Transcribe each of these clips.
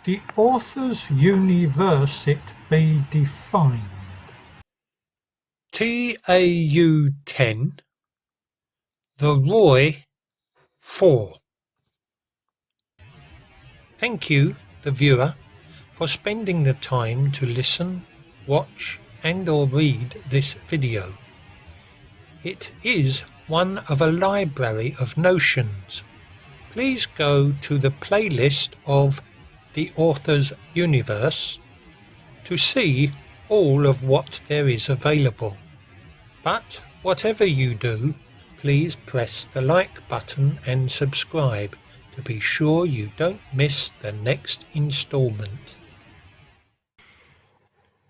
the author's universe it be defined. TAU 10, The Roy 4. Thank you, the viewer, for spending the time to listen, watch and or read this video. It is one of a library of notions. Please go to the playlist of the author's universe to see all of what there is available. But whatever you do, please press the like button and subscribe to be sure you don't miss the next installment.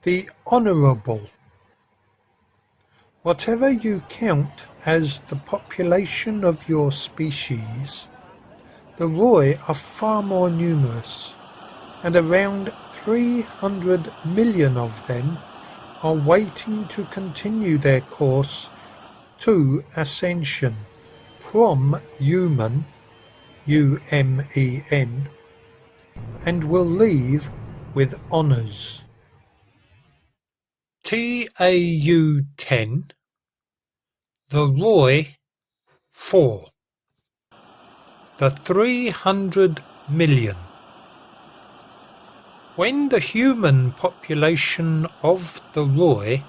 The Honourable. Whatever you count as the population of your species, the Roy are far more numerous, and around 300 million of them are waiting to continue their course to Ascension from human, UMEN, and will leave with honours. TAU 10, The Roy 4. The 300 million. When the human population of the Roy,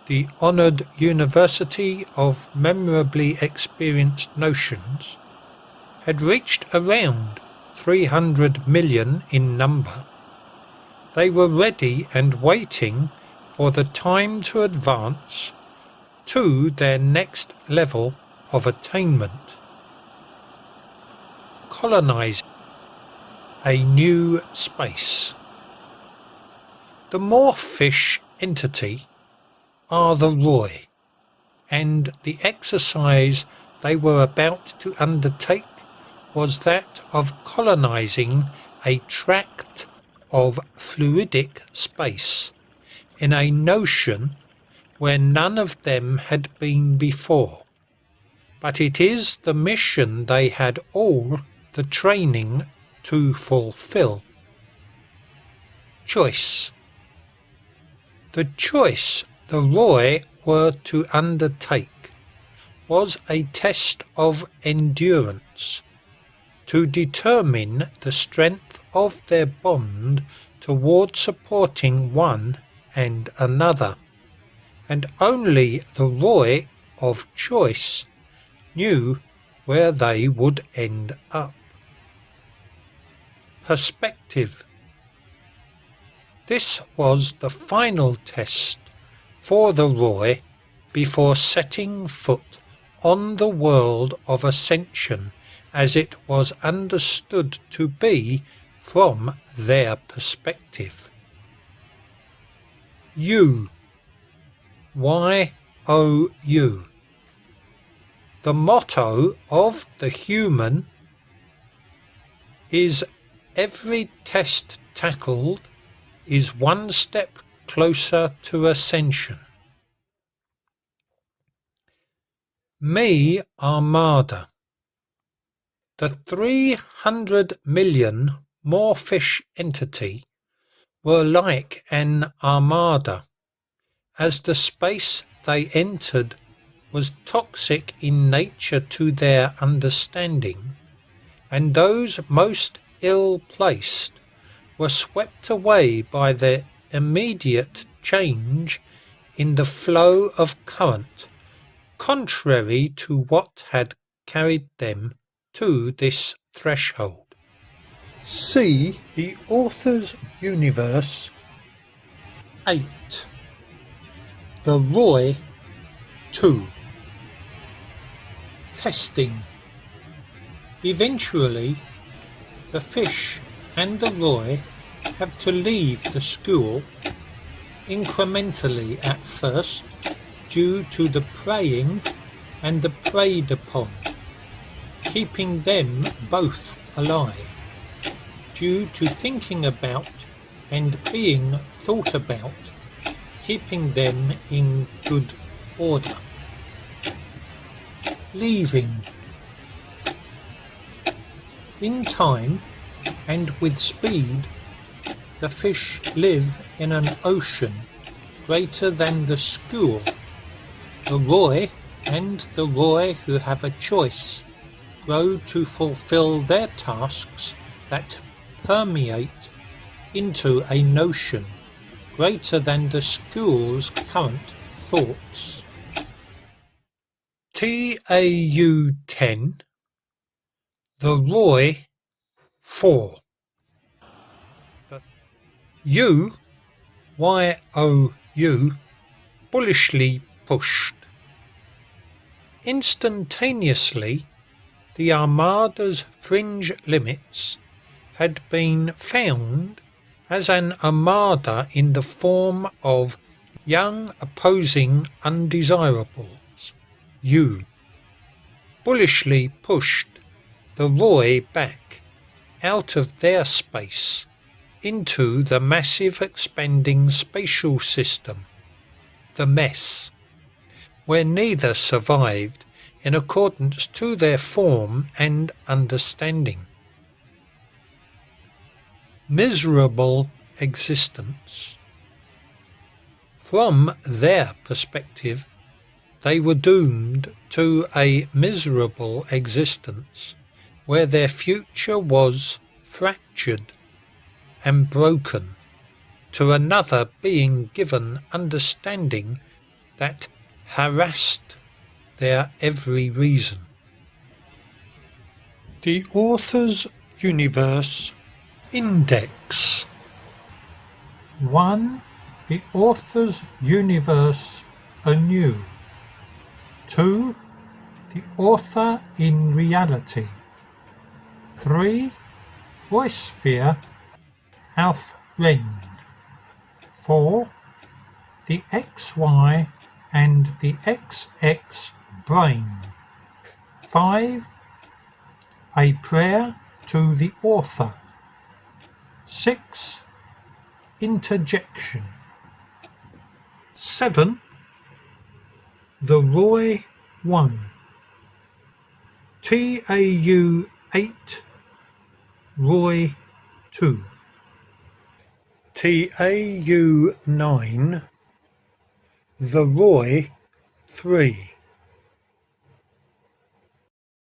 the honoured University of Memorably Experienced Notions, had reached around 300 million in number, they were ready and waiting for the time to advance to their next level of attainment. Colonize a new space. The Morphish entity are the Roy, and the exercise they were about to undertake was that of colonizing a tract of fluidic space in a notion where none of them had been before. But it is the mission they had all the training to fulfill. Choice. The choice the Roy were to undertake was a test of endurance to determine the strength of their bond toward supporting one and another, and only the Roy of choice knew where they would end up. Perspective. This was the final test for the Roy before setting foot on the world of Ascension as it was understood to be from their perspective. You. YOU. The motto of the human is every test tackled is one step closer to Ascension. Me Armada. The 300 million Morphish entity were like an armada, as the space they entered was toxic in nature to their understanding, and those most ill-placed were swept away by the immediate change in the flow of current, contrary to what had carried them to this threshold. See the author's universe 8. The Roy 2. Testing. Eventually, the fish and the Roy have to leave the school, incrementally at first, due to the preying and the preyed upon, keeping them both alive, due to thinking about and being thought about, keeping them in good order. Leaving. In time, and with speed, the fish live in an ocean greater than the school. The Roy and the Roy who have a choice grow to fulfill their tasks that permeate into a notion greater than the school's current thoughts. TAU 10, the Roy 4. U, Y-O-U, bullishly pushed. Instantaneously, the Armada's fringe limits had been found as an Armada in the form of young opposing undesirables, U. Bullishly pushed the Roy back out of their space into the massive expanding spatial system, the mess, where neither survived in accordance to their form and understanding. Miserable existence. From their perspective, they were doomed to a miserable existence where their future was fractured and broken, to another being given understanding that harassed their every reason. The author's universe index. 1. The author's universe anew. 2. The author in reality. 3. Voice-sphere Alf Rend. 4. The XY and the XX brain. 5. A prayer to the author. 6. Interjection. 7. The Roy 1. TAU 8. Roy 2. TAU 9. The Roy 3.